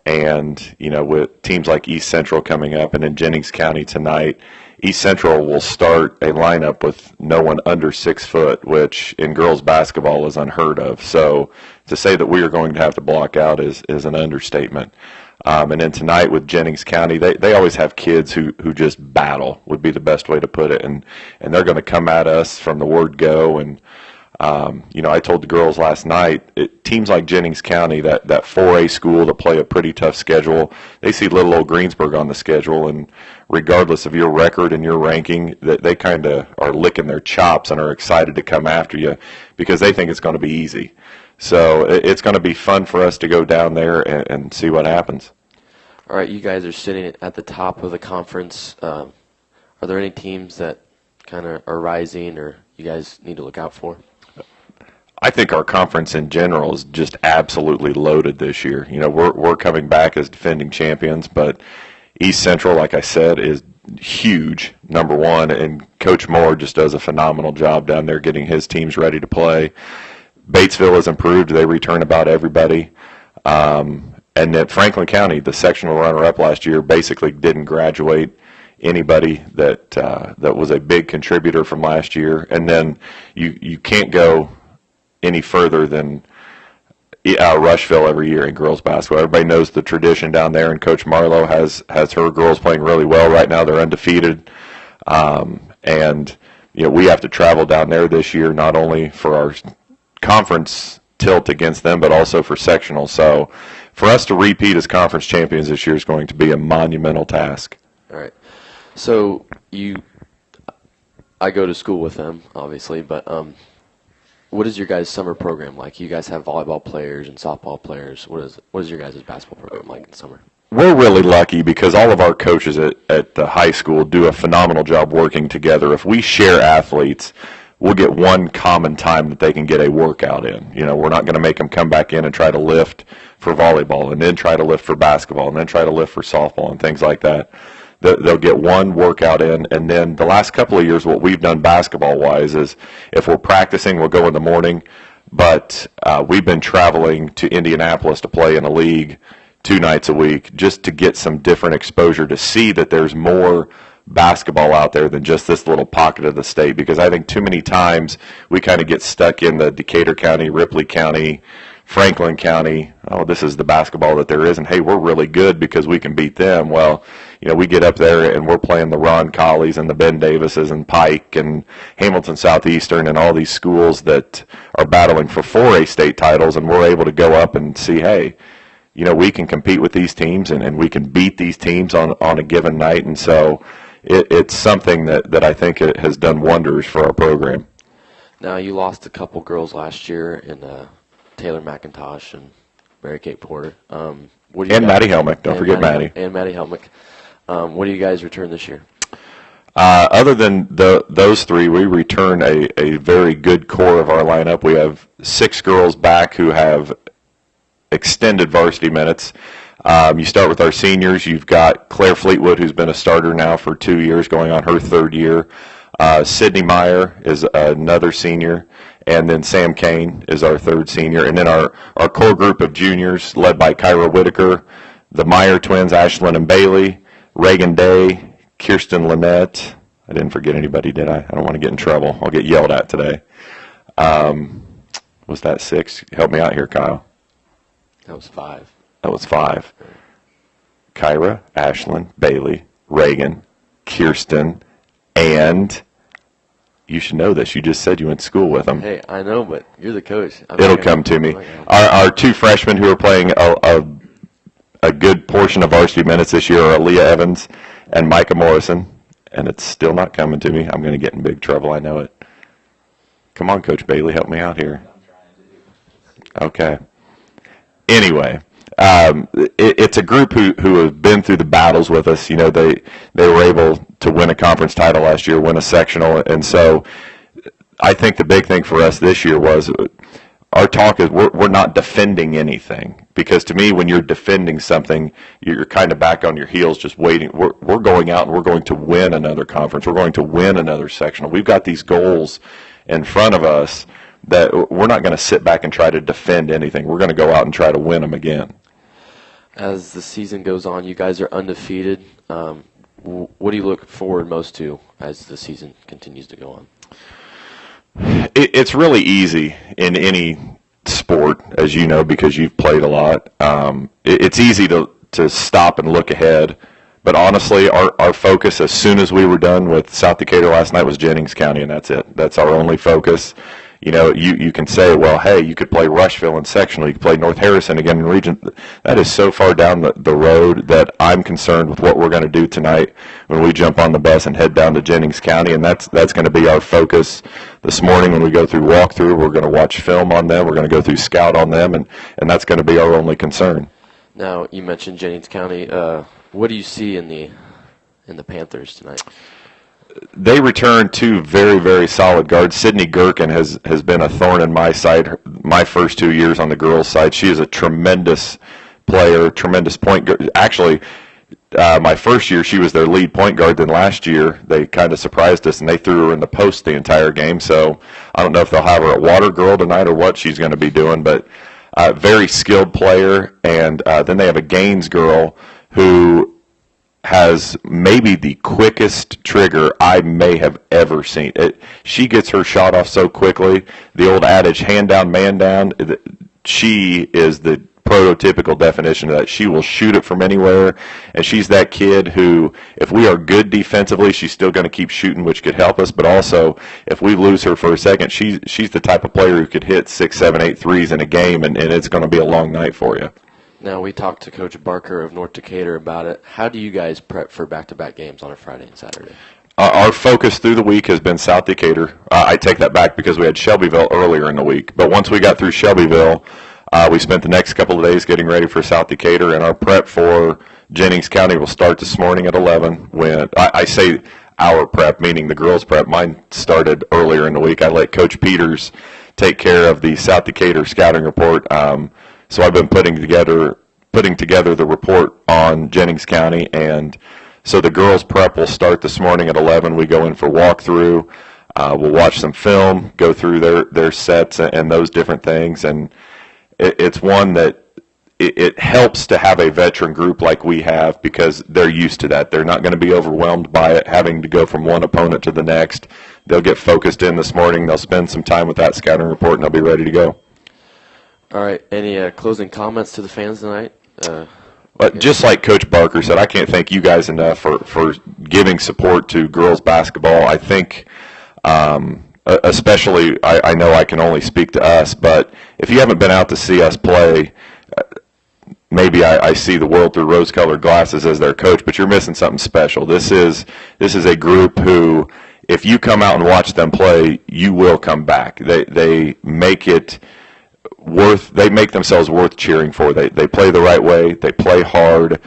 And, with teams like East Central coming up and in Jennings County tonight, East Central will start a lineup with no one under 6 foot, which in girls basketball is unheard of. So to say that we are going to have to block out is an understatement. And then tonight with Jennings County, they always have kids who just battle, would be the best way to put it. And they're going to come at us from the word go. And, I told the girls last night, teams like Jennings County, that 4A school that play a pretty tough schedule, they see little old Greensburg on the schedule, and regardless of your record and your ranking, that they kind of are licking their chops and are excited to come after you because they think it's going to be easy. So it's going to be fun for us to go down there and see what happens. All right, you guys are sitting at the top of the conference. Are there any teams that kind of are rising or you guys need to look out for? I think our conference in general is just absolutely loaded this year. We're coming back as defending champions, but East Central, like I said, is huge, number one, and Coach Moore just does a phenomenal job down there getting his teams ready to play. Batesville has improved. They return about everybody. And then Franklin County, the sectional runner-up last year, basically didn't graduate anybody that was a big contributor from last year. And then you can't go any further than Rushville every year in girls basketball. Everybody knows the tradition down there, and Coach Marlowe has her girls playing really well right now. They're undefeated, and we have to travel down there this year not only for our conference tilt against them, but also for sectional. So for us to repeat as conference champions this year is going to be a monumental task. All right. So I go to school with them, obviously, but what is your guys' summer program like? You guys have volleyball players and softball players. What is your guys' basketball program like in summer? We're really lucky because all of our coaches at the high school do a phenomenal job working together. If we share athletes, we'll get one common time that they can get a workout in. We're not going to make them come back in and try to lift for volleyball and then try to lift for basketball and then try to lift for softball and things like that. They'll get one workout in, and then the last couple of years, what we've done basketball-wise is if we're practicing, we'll go in the morning, but we've been traveling to Indianapolis to play in a league 2 nights a week just to get some different exposure, to see that there's more basketball out there than just this little pocket of the state, because I think too many times we kind of get stuck in the Decatur County, Ripley County, Franklin County, oh, this is the basketball that there is, and hey, we're really good because we can beat them. Well, we get up there and we're playing the Ron Colleys and the Ben Davises and Pike and Hamilton Southeastern and all these schools that are battling for 4A state titles, and we're able to go up and see, hey, we can compete with these teams and we can beat these teams on a given night. And so it's something that I think it has done wonders for our program. Now, you lost a couple girls last year in Taylor McIntosh and Mary Kate Porter. And Maddie Helmick. Don't forget Maddie. And Maddie Helmick. What do you guys return this year? Other than those 3, we return a very good core of our lineup. We have 6 girls back who have extended varsity minutes. You start with our seniors. You've got Claire Fleetwood, who's been a starter now for 2 years, going on her 3rd year. Sydney Meyer is another senior. And then Sam Kane is our 3rd senior. And then our core group of juniors, led by Kyra Whitaker, the Meyer twins, Ashlyn and Bailey, Reagan Day, Kirsten Lynette. I didn't forget anybody, did I? I don't want to get in trouble. I'll get yelled at today. Was that 6? Help me out here, Kyle. That was 5. That was 5. Kyra, Ashlyn, Bailey, Reagan, Kirsten, and you should know this. You just said you went to school with them. Hey, I know, but you're the coach. It'll come to me. Our 2 freshmen who are playing a good portion of varsity minutes this year are Aaliyah Evans and Micah Morrison, and it's still not coming to me. I'm going to get in big trouble. I know it. Come on, Coach Bailey, help me out here. Okay. Anyway, it's a group who have been through the battles with us. They were able to win a conference title last year, win a sectional, and so I think the big thing for us this year was our talk is we're not defending anything, because to me, when you're defending something, you're kind of back on your heels just waiting. We're going out and we're going to win another conference. We're going to win another sectional. We've got these goals in front of us that we're not going to sit back and try to defend anything. We're going to go out and try to win them again. As the season goes on, you guys are undefeated. What do you look forward most to as the season continues to go on? It's really easy in any sport, as you know, because you've played a lot. It's easy to stop and look ahead. But honestly, our focus as soon as we were done with South Decatur last night was Jennings County, and that's it. That's our only focus. You can say, well, hey, you could play Rushville in sectional, you could play North Harrison again in region. That is so far down the road that I'm concerned with what we're going to do tonight when we jump on the bus and head down to Jennings County, and that's going to be our focus this morning when we go through walkthrough. We're going to watch film on them. We're going to go through scout on them, and that's going to be our only concern. Now, you mentioned Jennings County. What do you see in the Panthers tonight? They return 2 very, very solid guards. Sydney Gherkin has been a thorn in my side my first 2 years on the girls' side. She is a tremendous player, tremendous point guard. Actually, my first year, she was their lead point guard. Then last year, they kind of surprised us, and they threw her in the post the entire game. So I don't know if they'll have her at water girl tonight or what she's going to be doing, but very skilled player. And then they have a Gaines girl who has maybe the quickest trigger I may have ever seen. She gets her shot off so quickly. The old adage, hand down, man down, she is the prototypical definition of that. She will shoot it from anywhere, and she's that kid who, if we are good defensively, she's still going to keep shooting, which could help us, but also, if we lose her for a second, she's the type of player who could hit 6, 7, 8 threes in a game, and it's going to be a long night for you. Now, we talked to Coach Barker of North Decatur about it. How do you guys prep for back-to-back games on a Friday and Saturday? Our focus through the week has been South Decatur. I take that back because we had Shelbyville earlier in the week. But once we got through Shelbyville, we spent the next couple of days getting ready for South Decatur, and our prep for Jennings County will start this morning at 11. When I say our prep, meaning the girls' prep, mine started earlier in the week. I let Coach Peters take care of the South Decatur scouting report. So I've been putting together the report on Jennings County, and So the girls' prep will start this morning at 11. We go in for walkthrough. We'll watch some film, go through their sets and those different things. And it's one that it helps to have a veteran group like we have because they're used to that. They're not going to be overwhelmed by it, having to go from one opponent to the next. They'll get focused in this morning. They'll spend some time with that scouting report, and they'll be ready to go. All right. Any closing comments to the fans tonight? Just like Coach Barker said, I can't thank you guys enough for giving support to girls basketball. I think especially, I know I can only speak to us, but if you haven't been out to see us play, maybe I see the world through rose-colored glasses as their coach, but you're missing something special. This is a group who, if you come out and watch them play, you will come back. They make it worth. They make themselves worth cheering for. They play the right way. They play hard.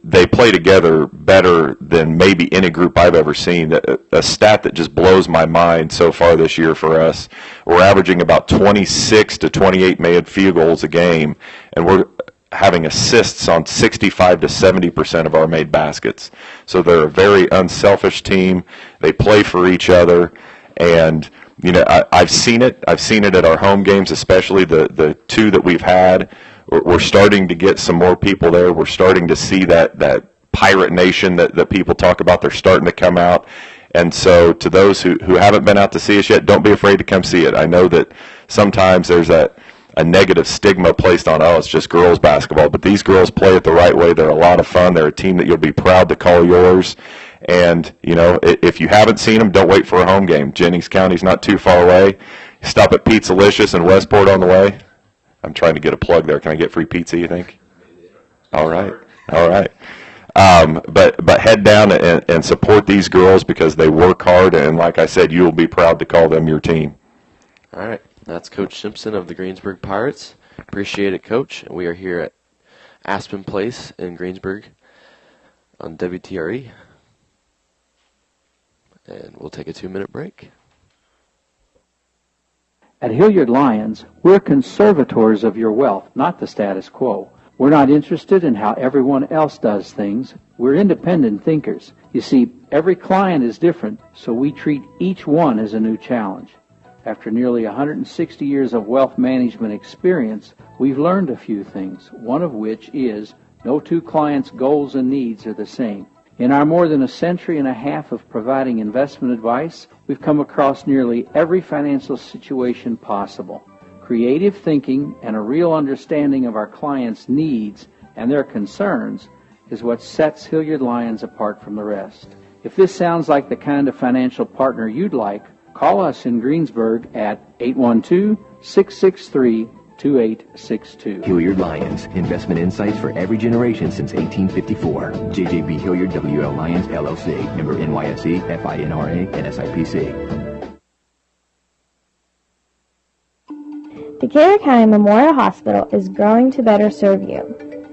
They play together better than maybe any group I've ever seen. A stat that just blows my mind so far this year for us, we're averaging about 26 to 28 made field goals a game, and we're having assists on 65 to 70% of our made baskets. So they're a very unselfish team. They play for each other, and I've seen it. I've seen it at our home games, especially the two that we've had. We're starting to get some more people there. We're starting to see that pirate nation that people talk about. They're starting to come out. And so to those who haven't been out to see us yet, don't be afraid to come see it. I know that sometimes there's a negative stigma placed on, it's just girls basketball. But these girls play it the right way. They're a lot of fun. They're a team that you'll be proud to call yours. And, if you haven't seen them, don't wait for a home game. Jennings County's not too far away. Stop at Pizzalicious in Westport on the way. I'm trying to get a plug there. Can I get free pizza, you think? All right. But head down and support these girls because they work hard, and like I said, you will be proud to call them your team. All right. That's Coach Simpson of the Greensburg Pirates. Appreciate it, Coach. We are here at Aspen Place in Greensburg on WTRE. And we'll take a 2-minute break. At Hilliard Lyons, we're conservators of your wealth, not the status quo. We're not interested in how everyone else does things. We're independent thinkers. You see, every client is different, so we treat each one as a new challenge. After nearly 160 years of wealth management experience, we've learned a few things, one of which is no two clients' goals and needs are the same. In our more than a century and a half of providing investment advice, we've come across nearly every financial situation possible. Creative thinking and a real understanding of our clients' needs and their concerns is what sets Hilliard Lyons apart from the rest. If this sounds like the kind of financial partner you'd like, call us in Greensburg at 812-663-2862. Hilliard Lyons, investment insights for every generation since 1854. JJB Hilliard WL Lyons LLC, member NYSE, FINRA, and SIPC. Decatur County Memorial Hospital is growing to better serve you.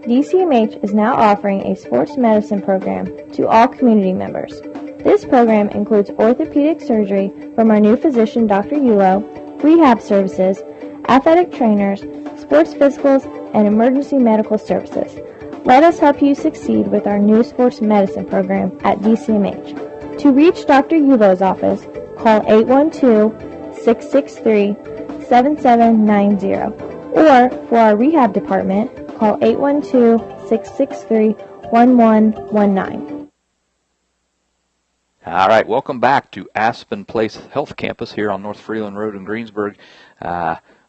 DCMH is now offering a sports medicine program to all community members. This program includes orthopedic surgery from our new physician, Dr. Yulo, rehab services, athletic trainers, sports physicals, and emergency medical services. Let us help you succeed with our new sports medicine program at DCMH. To reach Dr. Yulo's office, call 812-663-7790, or for our rehab department, call 812-663-1119. All right, welcome back to Aspen Place Health Campus here on North Freeland Road in Greensburg.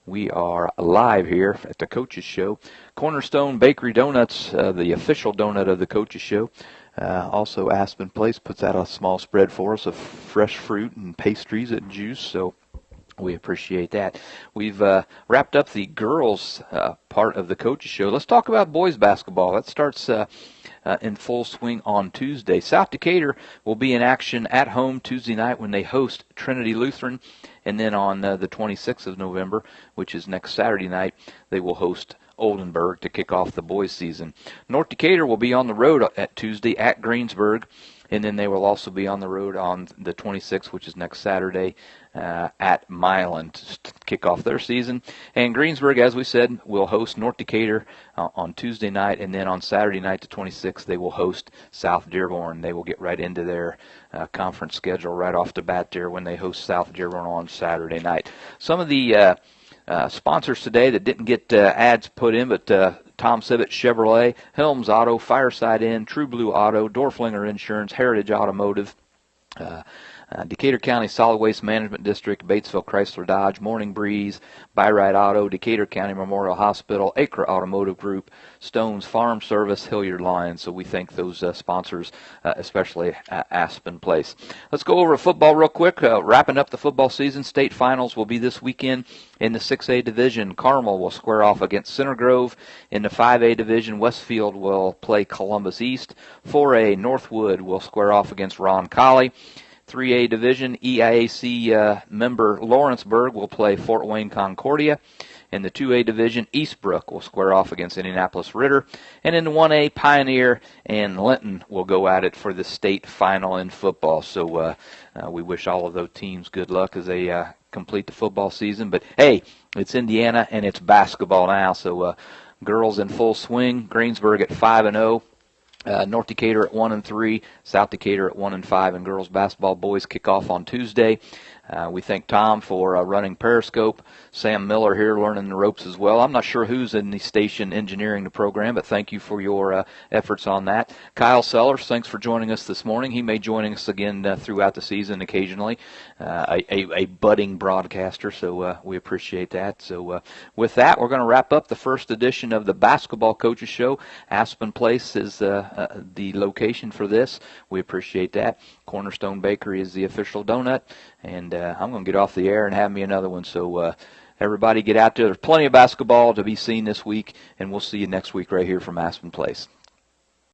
We are live here at the Coaches Show. Cornerstone Bakery Donuts, the official donut of the Coaches Show. Also, Aspen Place puts out a small spread for us of fresh fruit and pastries and juice, so we appreciate that. We've wrapped up the girls' part of the Coaches Show. Let's talk about boys basketball. That starts in full swing on Tuesday. South Decatur will be in action at home Tuesday night when they host Trinity Lutheran. And then on the 26th of November, which is next Saturday night, they will host Oldenburg to kick off the boys' season. North Decatur will be on the road at Tuesday at Greensburg. and then they will also be on the road on the 26th, which is next Saturday, at Milan to kick off their season. And Greensburg, as we said, will host North Decatur on Tuesday night, and then on Saturday night, the 26th, they will host South Dearborn. They will get right into their conference schedule right off the bat there when they host South Dearborn on Saturday night. Some of the sponsors today that didn't get ads put in, but Tom Sibbett Chevrolet, Helms Auto, Fireside Inn, True Blue Auto, Dorflinger Insurance, Heritage Automotive, Decatur County Solid Waste Management District, Batesville Chrysler Dodge, Morning Breeze, Byride Auto, Decatur County Memorial Hospital, Acre Automotive Group, Stone's Farm Service, Hilliard Lions. So we thank those sponsors, especially Aspen Place. Let's go over football real quick. Wrapping up the football season, state finals will be this weekend in the 6A division. Carmel will square off against Center Grove. In the 5A division, Westfield will play Columbus East. 4A, Northwood will square off against Ron Colley. 3A division, EIAC member Lawrenceburg will play Fort Wayne Concordia. In the 2A division, Eastbrook will square off against Indianapolis Ritter. And in the 1A, Pioneer and Linton will go at it for the state final in football. So we wish all of those teams good luck as they complete the football season. But, hey, it's Indiana and it's basketball now. So girls in full swing, Greensburg at 5-0. North Decatur at 1-3, South Decatur at 1-5, and girls basketball boys kick off on Tuesday. We thank Tom for running Periscope. Sam Miller here learning the ropes as well. I'm not sure who's in the station engineering the program, but thank you for your efforts on that. Kyle Sellers, thanks for joining us this morning. He may join us again throughout the season occasionally. A budding broadcaster, so we appreciate that. So with that, we're going to wrap up the first edition of the Basketball Coaches Show. Aspen Place is the location for this. We appreciate that. Cornerstone Bakery is the official donut, and I'm going to get off the air and have me another one. So everybody get out there. There's plenty of basketball to be seen this week, and we'll see you next week right here from Aspen Place.